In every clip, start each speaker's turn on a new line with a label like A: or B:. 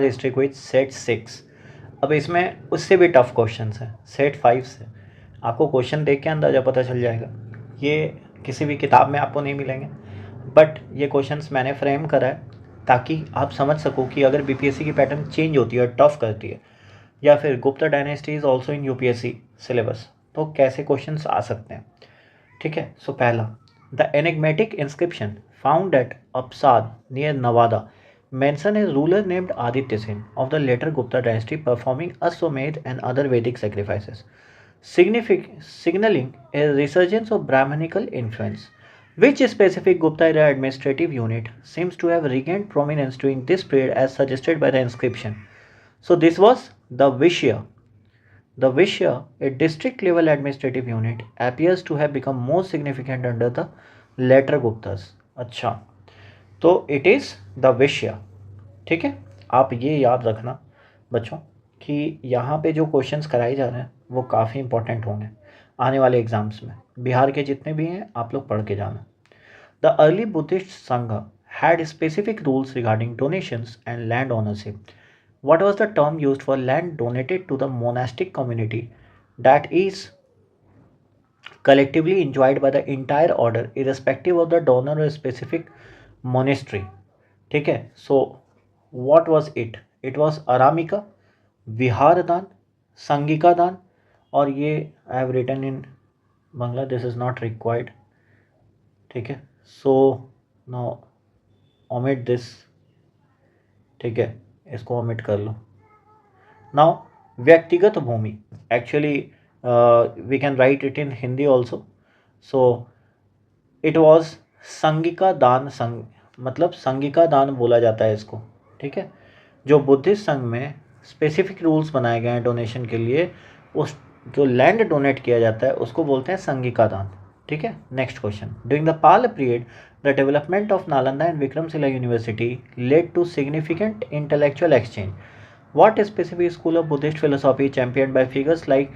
A: History quiz set 6। अब इसमें उससे भी टफ क्वेश्चन हैं सेट 5 से। आपको क्वेश्चन देख के अंदाज़ा पता चल जाएगा, ये किसी भी किताब में आपको नहीं मिलेंगे, बट ये क्वेश्चंस मैंने फ्रेम करा है ताकि आप समझ सको कि अगर बीपीएससी की पैटर्न चेंज होती है, टफ करती है, या फिर Gupta dynasty is also in UPSC syllabus, तो कैसे क्वेश्चंस आ सकते हैं। ठीक है, सो पहला, the enigmatic inscription found at Apsad near Nawada mention a ruler named Aditya Sen of the later Gupta dynasty performing Ashwamedh and other Vedic sacrifices, signaling a resurgence of Brahmanical influence. Which specific Gupta era administrative unit seems to have regained prominence during this period as suggested by the inscription? So this was the Vishya. The Vishya, a district level administrative unit, appears to have become more significant under the later Guptas. अच्छा, तो it is the विषय। ठीक है, आप ये याद रखना बच्चों कि यहाँ पे जो क्वेश्चंस कराए जा रहे हैं वो काफ़ी इंपॉर्टेंट होंगे आने वाले एग्जाम्स में। बिहार के जितने भी हैं आप लोग पढ़ के जाना। The early Buddhist Sangha had specific rules regarding donations and land ownership. What was the term used for land donated to the monastic community that is collectively enjoyed by the entire order irrespective of the donor or specific monastery? ठीक है, so what was it? It was अरामिका, विहार दान, संगिका दान, और ये I have written in Bangla, this is not required. ठीक है, सो नाउ ओमिट दिस। ठीक है, इसको ओमिट कर लो। नाउ व्यक्तिगत भूमि, actually we can write it in Hindi also. So it was संगिका दान, मतलब संगिका दान बोला जाता है इसको। ठीक है, जो बुद्धिस्ट संघ में स्पेसिफिक रूल्स बनाए गए हैं डोनेशन के लिए, उस जो लैंड डोनेट किया जाता है उसको बोलते हैं संगिका दान। ठीक है, next question, during the Pala period the development of Nalanda and Vikramshila university led to significant intellectual exchange. What specific school of Buddhist philosophy championed by figures like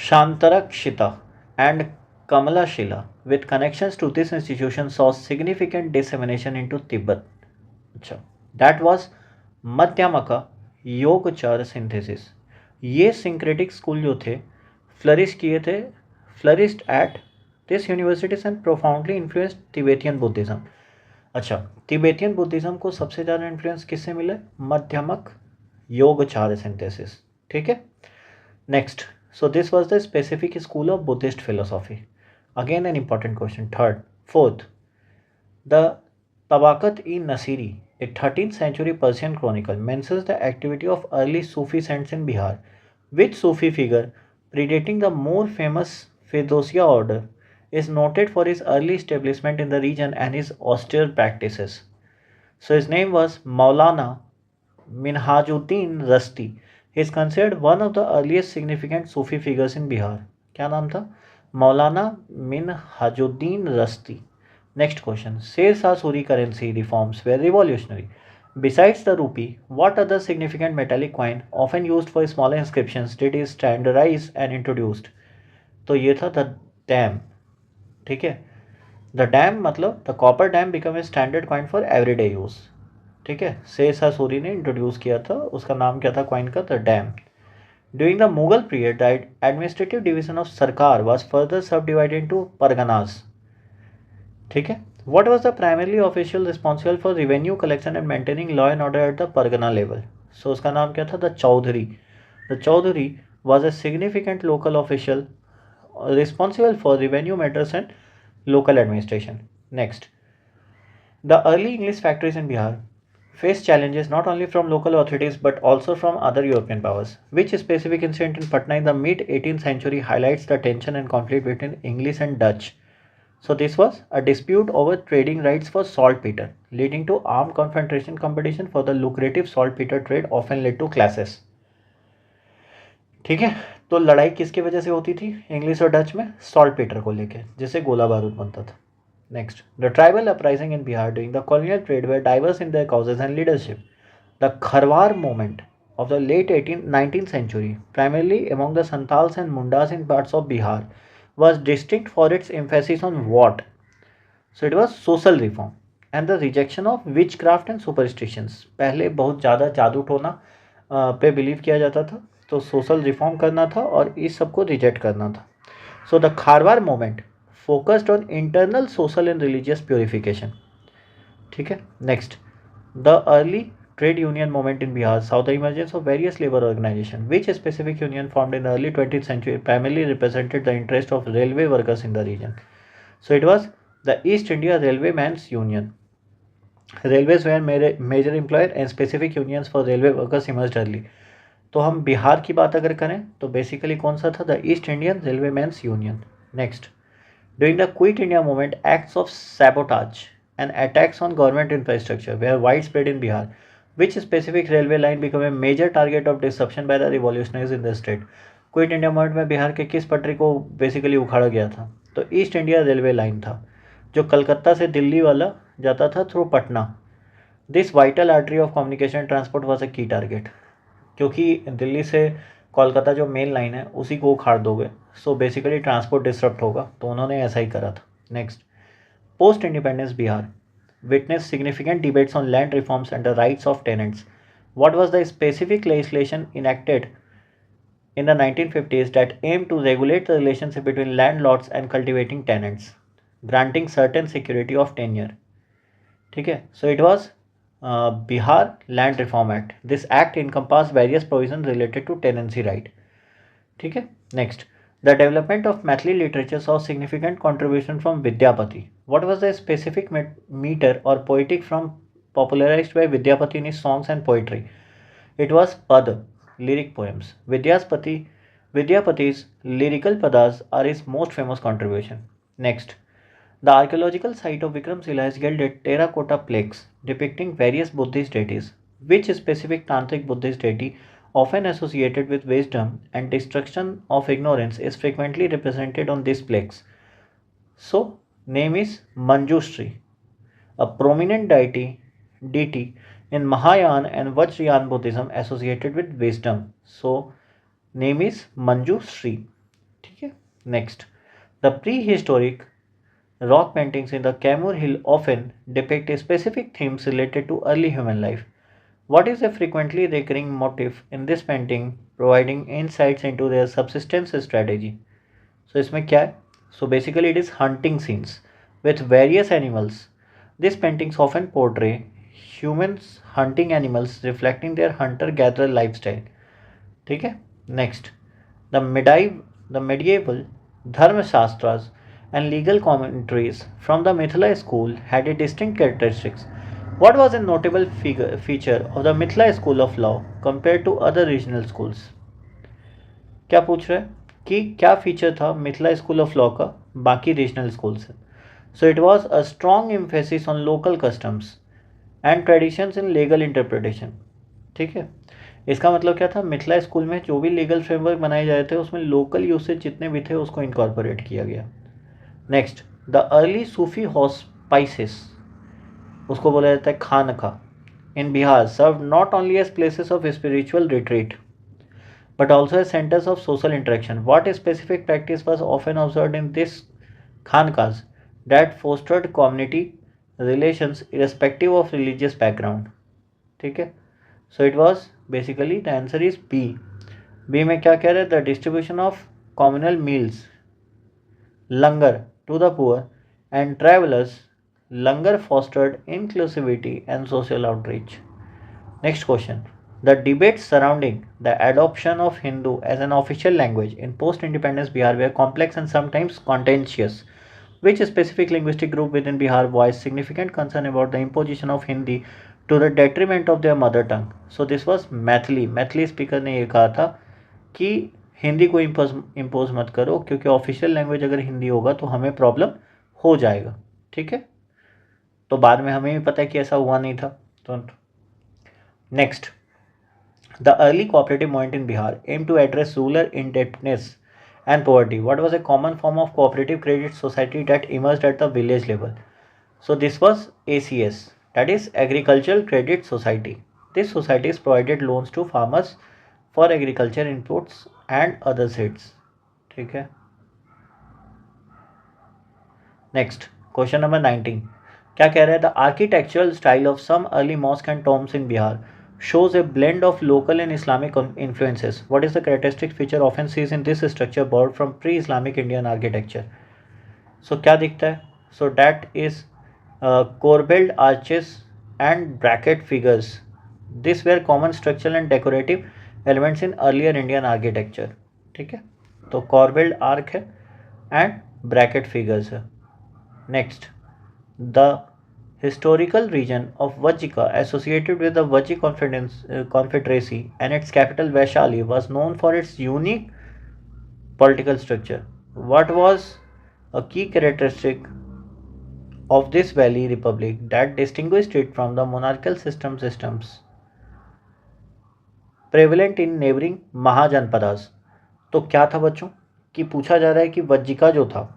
A: Shantarakshita and Kamalashila with connections to this institution saw significant dissemination into Tibet? अच्छा, that was Madhyamaka Yogachara synthesis. ये syncretic school जो थे flourish किए थे, flourished at this universities and profoundly influenced Tibetan Buddhism. अच्छा, Tibetan Buddhism को सबसे ज़्यादा इन्फ्लुएंस किससे मिला? मध्यमक योगचार सिंथेसिस। ठीक है, next, so this was the specific school of Buddhist philosophy. Again an important question. Third, fourth, the Tabaqat i Nasiri, a 13th century Persian chronicle, mentions the activity of early Sufi saints in Bihar. Which Sufi figure, predating the more famous Ferdowsiya order, is noted for his early establishment in the region and his austere practices? So his name was Maulana Minhajuddin Rasti. He is considered one of the earliest significant Sufi figures in Bihar. क्या नाम था? मौलाना Minhajuddin रस्ती। Next question. Sher Shah Suri currency reforms were revolutionary. Besides the rupee, what other significant metallic coin, often used for smaller inscriptions, did he standardize and introduced? तो ये था the dam. ठीक है, the dam मतलब the copper dam became a standard coin for everyday use. ठीक है, शेर शाह सूरी ने introduce किया था, उसका नाम क्या था कॉइन का? The dam. During the Mughal period the administrative division of sarkar was further sub divided into parganas. ठीक है, what was the primarily official responsible for revenue collection and maintaining law and order at the pargana level? So उसका नाम क्या था? The chaudhari. The chaudhari was a significant local official responsible for revenue matters and local administration. Next, the early English factories in Bihar face challenges not only from local authorities but also from other European powers. Which specific incident in Patna in the mid 18th century highlights the tension and conflict between English and Dutch? So this was a dispute over trading rights for saltpeter, leading to armed confrontation. Competition for the lucrative saltpeter trade often led to clashes. ठीक है, तो लड़ाई किसकी वजह से होती थी English और डच में? सॉल्टपेटर को लेके, जिससे गोला बारूद बनता था। Next, the tribal uprising in Bihar during the colonial trade were diverse in their causes and leadership. The Kharwar movement of the late 19th century, primarily among the Santals and Mundas in parts of Bihar, was distinct for its emphasis on what? So it was social reform. And the rejection of which craft and superstitions. पहले बहुत ज़्यादा जादू टोना पे believe किया जाता था, तो सोशल रिफॉर्म करना था और इस सब को रिजेक्ट करना था। So the Kharwar moment focused on internal social and religious purification. ठीक है, next, the early trade union movement in Bihar saw the emergence of various labor organizations. Which specific union formed in the early 20th century primarily represented the interest of railway workers in the region? So it was the East India Railwaymen's Union. Railways were major employer and specific unions for railway workers emerged early. तो हम बिहार की बात अगर करें तो basically कौन सा था? The East Indian Railwaymen's Union. Next, during the Quit India movement, acts of sabotage and attacks on government infrastructure were widespread in Bihar. Which specific railway line became a major target of disruption by the revolutionaries in the state? Quit India movement में बिहार के किस पटरी को basically उखाड़ा गया था? तो east India railway line था, जो कलकत्ता से दिल्ली वाला जाता था through Patna. This vital artery of communication transport was a की टारगेट, क्योंकि दिल्ली से कोलकाता जो मेन लाइन है उसी को उखाड़ दोगे, सो बेसिकली ट्रांसपोर्ट डिस्टर्ब होगा, तो उन्होंने ऐसा ही करा था। Next, post independence Bihar witnessed significant debates on land reforms and the rights of tenants. What was the specific legislation enacted in the 1950s that aimed to regulate the relationship between landlords and cultivating tenants, granting certain security of tenure? ठीक है, so it was Bihar Land Reform Act. This act encompassed various provisions related to tenancy right. ठीक है, next, the development of Maithili literature saw significant contribution from Vidyapati. What was the specific meter or poetic form popularized by Vidyapati in his songs and poetry? It was Pad, lyric poems. Vidyapati's lyrical padas are his most famous contribution. Next, the archaeological site of Vikramshila has gilded terracotta plaques depicting various Buddhist deities. Which specific Tantric Buddhist deity, often associated with wisdom and destruction of ignorance, is frequently represented on these plaques? So, name is Manjushri, a prominent deity in Mahayana and Vajrayana Buddhism associated with wisdom. So, name is Manju Shri. Okay? Next, the prehistoric rock paintings in the Kamur Hill often depict specific themes related to early human life. What is a frequently recurring motif in this painting, providing insights into their subsistence strategy? So, इसमें क्या है? So, basically it is hunting scenes with various animals. These paintings often portray humans hunting animals, reflecting their hunter-gatherer lifestyle. ठीक है, next, the medieval dharma shastras and legal commentaries from the Mithila school had a distinct characteristics. What was a notable feature of the Mithila school of law compared to other regional schools? क्या पूछ रहे हैं कि क्या feature था Mithila school of law का बाकी regional school से? So it was a strong emphasis on local customs and traditions in legal interpretation. ठीक है, इसका मतलब क्या था? मिथिला स्कूल में जो भी लीगल फ्रेमवर्क बनाए जाए थे उसमें लोकल यूसेज जितने भी थे उसको इनकॉर्पोरेट किया गया। Next, the early Sufi hospices, उसको बोला जाता है khanqah, in Bihar serve not only as places of spiritual retreat but also as centers of social interaction. What specific practice was often observed in this khankas that fostered community relations irrespective of religious background? ठीक है, so it was basically the answer is B. B में क्या कह रहे हैं? The distribution of communal meals, langar to the poor and travelers. Langar fostered inclusivity and social outreach. Next question. The debates surrounding the adoption of Hindu as an official language in post-independence Bihar were complex and sometimes contentious. Which specific linguistic group within Bihar voiced significant concern about the imposition of Hindi to the detriment of their mother tongue? So this was Maithili. Maithili speaker ने ये कहा था कि हिंदी को impose मत करो, क्योंकि official language अगर हिंदी होगा तो हमें प्रॉब्लम हो जाएगा। ठीक है, तो बाद में हमें भी पता है कि ऐसा हुआ नहीं था। तो next, the early cooperative movement in Bihar aimed to address rural indebtedness and poverty. What was a common form of cooperative credit society that emerged at the village level? So this was ACS, that is Agricultural Credit Society. These societies provided loans to farmers for agriculture inputs and other seeds. ठीक है, next, question number 19. क्या कह रहा है? The architectural style of some early mosque and tombs in Bihar shows a blend of local and Islamic influences. What is the characteristic feature often sees in this structure borrowed from pre-Islamic Indian architecture? So क्या दिखता है? So that is corbelled arches and bracket figures. These were common structural and decorative elements in earlier Indian architecture. ठीक है, तो corbelled arc है and bracket figures है. Next, the historical region of Vajika associated with the Vaji Confederacy and its capital Vaishali was known for its unique political structure. What was a key characteristic of this valley republic that distinguished it from the monarchical systems prevalent in neighboring mahajanapadas? तो क्या था बच्चों कि पूछा जा रहा है कि वज्जिका जो था,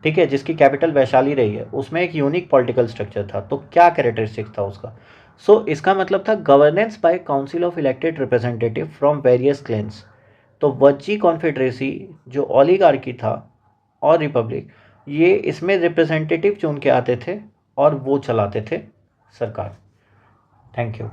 A: ठीक है, जिसकी कैपिटल वैशाली रही है, उसमें एक यूनिक पॉलिटिकल स्ट्रक्चर था. तो क्या कैरेक्टरिस्टिक था उसका? इसका मतलब था governance by council of elected representative from various clans. तो वज्जी कॉन्फेडरेसी जो ओलिगार्की था और रिपब्लिक, ये इसमें रिप्रेजेंटेटिव चुन के आते थे और वो चलाते थे सरकार. Thank you.